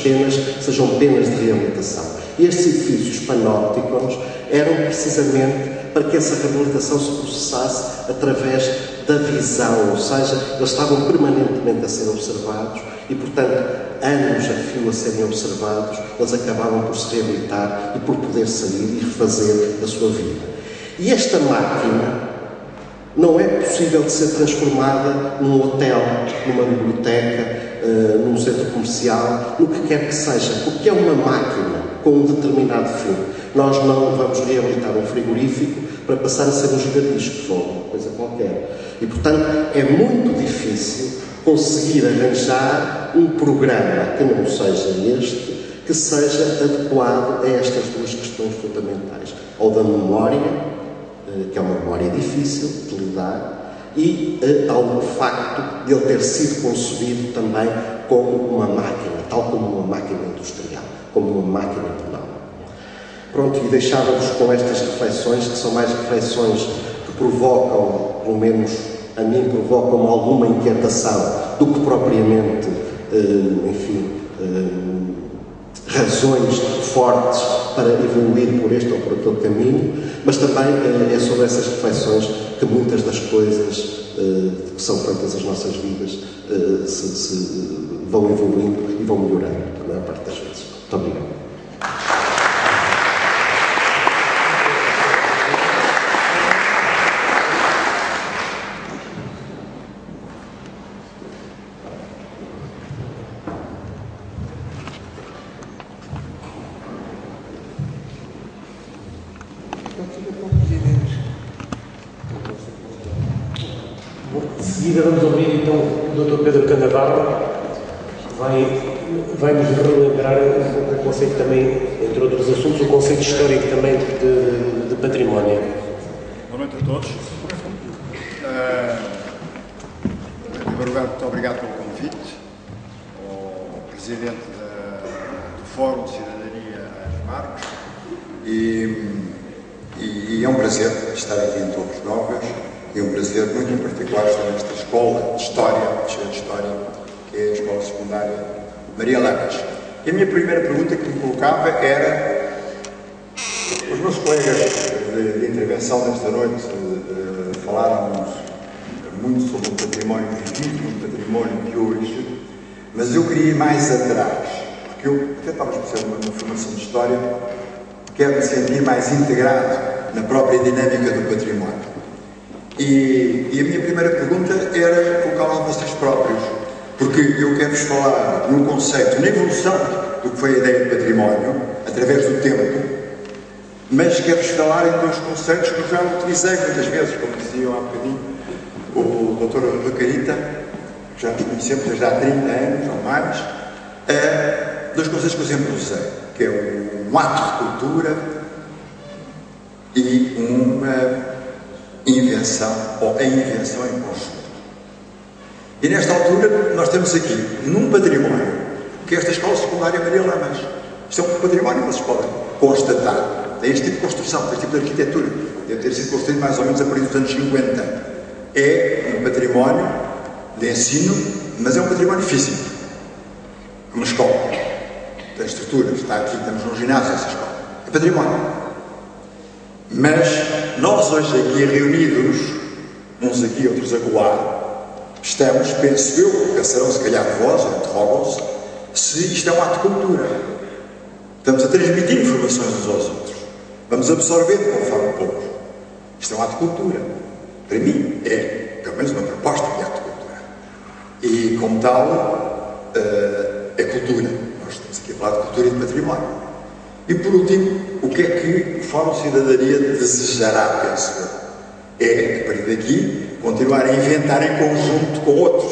penas sejam penas de reabilitação. E estes edifícios panópticos eram precisamente para que essa reabilitação se processasse através da visão, ou seja, eles estavam permanentemente a ser observados e, portanto, anos a fio a serem observados, eles acabavam por se reabilitar e por poder sair e refazer a sua vida. E esta máquina não é possível de ser transformada num hotel, numa biblioteca, num centro comercial, no que quer que seja, porque é uma máquina com um determinado fim. Nós não vamos reabilitar um frigorífico para passar a ser um giradiscos ou uma coisa qualquer. E, portanto, é muito difícil conseguir arranjar um programa que não seja este, que seja adequado a estas duas questões fundamentais. Ou da memória, que é uma memória difícil de lidar, e ao facto de ele ter sido concebido também como uma máquina, tal como uma máquina industrial, como uma máquina penal. Pronto, e deixava-vos com estas reflexões, que são mais reflexões que provocam, pelo menos a mim, provocam alguma inquietação do que propriamente, razões fortes para evoluir por este ou por aquele caminho, mas também é sobre essas reflexões que muitas das coisas que são feitas as nossas vidas se vão evoluindo e vão melhorando, a maior parte das vezes. Muito obrigado. De seguida vamos ouvir então o Dr. Pedro Candavarro, que vai nos relembrar o conceito também, entre outros assuntos, o conceito histórico também de património. Boa noite a todos. Em primeiro lugar, muito obrigado pelo convite ao Presidente do Fórum de Cidadania, Ângelo Marques, e é um prazer estar aqui em Torres Novas. É um prazer muito em particular estar nesta escola de História, cheia de História, que é a Escola Secundária Maria Lamas. E a minha primeira pergunta que me colocava era: os meus colegas de intervenção desta noite falaram-nos muito sobre o património vivido, o património de hoje, mas eu queria ir mais atrás, porque eu até estava especialmente numa formação de História, quero me sentir mais integrado na própria dinâmica do património. E a minha primeira pergunta era colocá-la a vocês próprios, porque eu quero-vos falar num conceito, na evolução do que foi a ideia de património, através do tempo, mas quero-vos falar em dois conceitos que eu já utilizei muitas vezes, como diziam há bocadinho o Dr. Recarita, que já nos conhecemos desde há 30 anos ou mais, dois conceitos que eu sempre usei, que é um ato de cultura e uma invenção, ou a invenção em conjunto. E nesta altura nós temos aqui, num património, que é esta Escola Secundária Maria Lamas. Isto é um património que vocês podem constatar. Tem este tipo de construção, tem este tipo de arquitetura. Deve ter sido construído mais ou menos a partir dos anos 50. É um património de ensino, mas é um património físico. É uma escola. Tem estruturas. Está aqui, estamos num ginásio, essa escola. É património. Mas nós hoje aqui reunidos, uns aqui, outros acolá, estamos, penso eu, pensarão se calhar vós, ou interrogam-se, se isto é um ato de cultura. Estamos a transmitir informações uns aos outros. Vamos absorver conforme o povo. Isto é um ato de cultura. Para mim é, pelo menos, uma proposta de ato de cultura. E, como tal, é cultura. Nós estamos aqui a falar de cultura e de património. E, por último, o que é que o Fórum de Cidadania desejará, penso eu? É, a partir daqui, continuar a inventar em conjunto com outros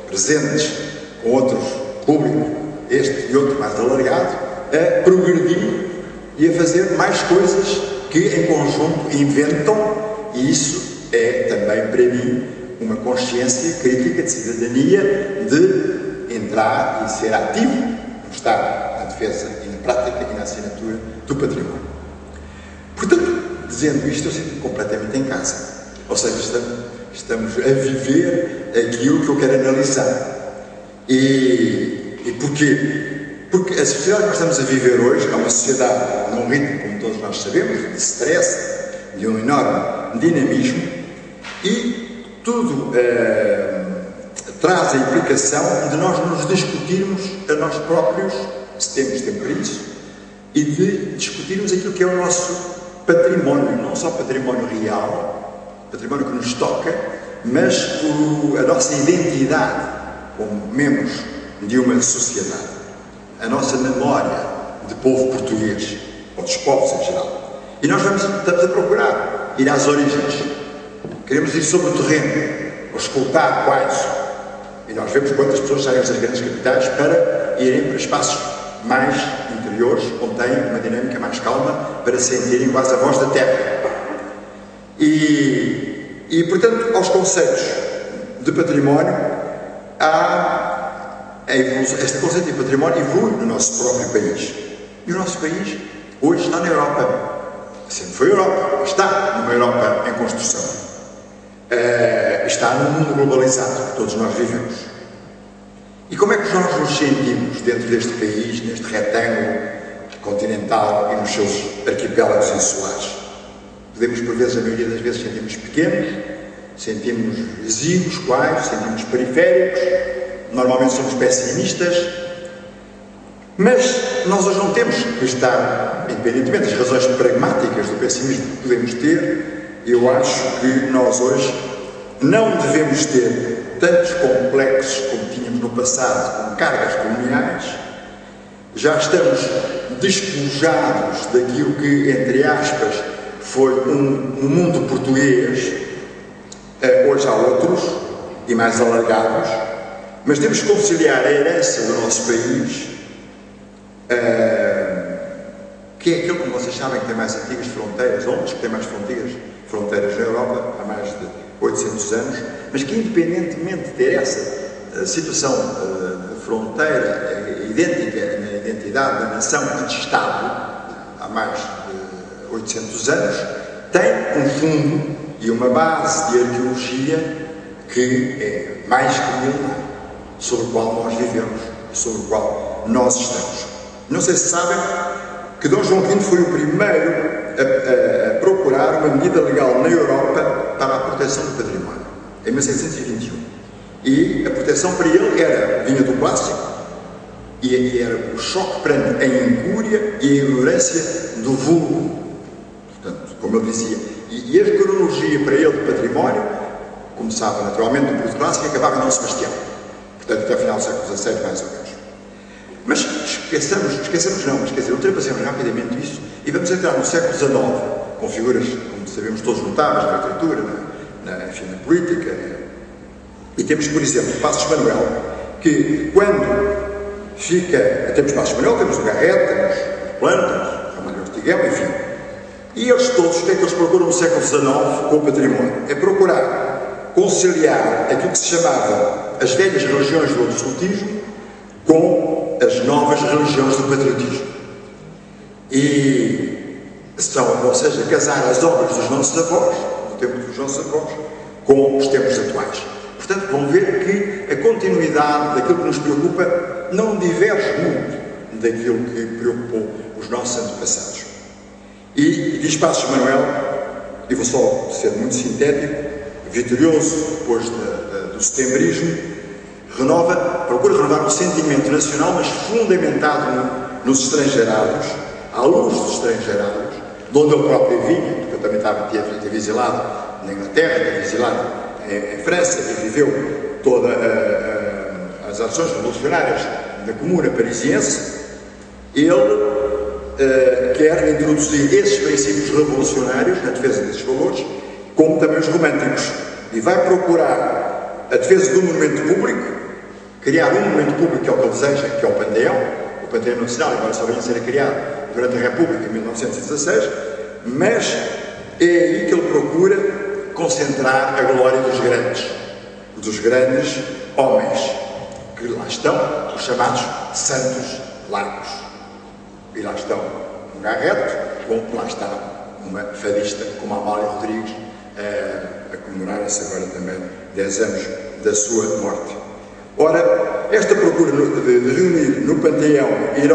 presentes, com outros públicos, este e outro mais alargado, a progredir e a fazer mais coisas que em conjunto inventam, e isso é também para mim uma consciência crítica de cidadania, de entrar e ser ativo no Estado, na defesa e na prática e na assinatura do património. Portanto, dizendo isto, eu sinto-me completamente em casa. Ou seja, estamos a viver aquilo que eu quero analisar. E porquê? Porque a sociedade que nós estamos a viver hoje é uma sociedade num ritmo, como todos nós sabemos, de stress, de um enorme dinamismo, e tudo traz a implicação de nós nos discutirmos a nós próprios, se temos tempo para isso, e de discutirmos aquilo que é o nosso património, não só património real, património que nos toca, mas a nossa identidade como membros de uma sociedade, a nossa memória de povo português, ou dos povos em geral. E nós estamos a procurar ir às origens, queremos ir sobre o terreno, ou escutar quais. E nós vemos quantas pessoas saem das grandes capitais para irem para espaços mais interiores, onde têm uma dinâmica mais calma, para sentirem quase a voz da terra. E portanto, aos conceitos de património, este conceito de património evolui no nosso próprio país. E o nosso país hoje está na Europa. Sempre foi Europa, está numa Europa em construção. Está num mundo globalizado que todos nós vivemos. E como é que nós nos sentimos dentro deste país, neste retângulo continental e nos seus arquipélagos insulares? Podemos, por vezes, a maioria das vezes, sentimos pequenos, sentimos exíguos, quais, sentimos periféricos, normalmente somos pessimistas, mas nós hoje não temos que estar, independentemente das razões pragmáticas do pessimismo que podemos ter, eu acho que nós hoje não devemos ter tantos complexos como tínhamos no passado, com cargas coloniais. Já estamos despojados daquilo que, entre aspas, foi um mundo português. Hoje há outros, e mais alargados, mas temos que conciliar a herança do nosso país, que é aquele, como vocês sabem, que tem mais antigas fronteiras, ou que tem mais fronteiras na Europa, há mais de 800 anos, mas que, independentemente de ter essa situação de fronteira idêntica na identidade da nação de Estado, há mais de 800 anos, tem um fundo e uma base de arqueologia que é mais que milenar, sobre o qual nós vivemos, sobre o qual nós estamos. Não sei se sabem que Dom João V foi o primeiro a procurar uma medida legal na Europa para a proteção do património, em 1621. E a proteção para ele vinha do clássico, e era o choque perante a incúria e a ignorância do vulgo. Portanto, como ele dizia, e a cronologia para ele do património começava naturalmente no período clássico e acabava em Dom Sebastião. Portanto, até o final do século XVI, mais ou menos. Mas ultrapassemos rapidamente isso e vamos entrar no século XIX, com figuras, como sabemos, todos notáveis na literatura, na política. E temos, por exemplo, Passos Manuel, que quando temos Passos Manuel, temos o Garrett, temos o Plano, temos o Mário Ortigão, enfim. E eles todos, o que é que eles procuram no século XIX com o património? É procurar conciliar aquilo que se chamava as velhas religiões do absolutismo com as novas religiões do patriotismo. Ou seja, casar as obras dos nossos avós, do tempo dos nossos avós, com os tempos atuais. Portanto, vão ver que a continuidade daquilo que nos preocupa não diverge muito daquilo que preocupou os nossos antepassados. E diz Passos Manuel, e vou só ser muito sintético, vitorioso depois do setembrismo, procura renovar o sentimento nacional, mas fundamentado nos estrangeirados, à luz dos estrangeirados, de onde ele próprio vinha, porque eu também teve exilado na Inglaterra, teve exilado em França, e viveu todas as ações revolucionárias da Comuna Parisiense. Ele quer introduzir esses princípios revolucionários na defesa desses valores, como também os românticos, e vai procurar a defesa do monumento público, criar um monumento público que é o que ele deseja, que é o Panteão Nacional, embora só venha a ser criado durante a República em 1916, mas é aí que ele procura concentrar a glória dos grandes homens, que lá estão, os chamados santos largos. E lá estão um Garrett, como lá está uma fadista como a Amália Rodrigues, a comemorar-se agora também 10 anos da sua morte. Ora, esta procura de reunir no panteão heróis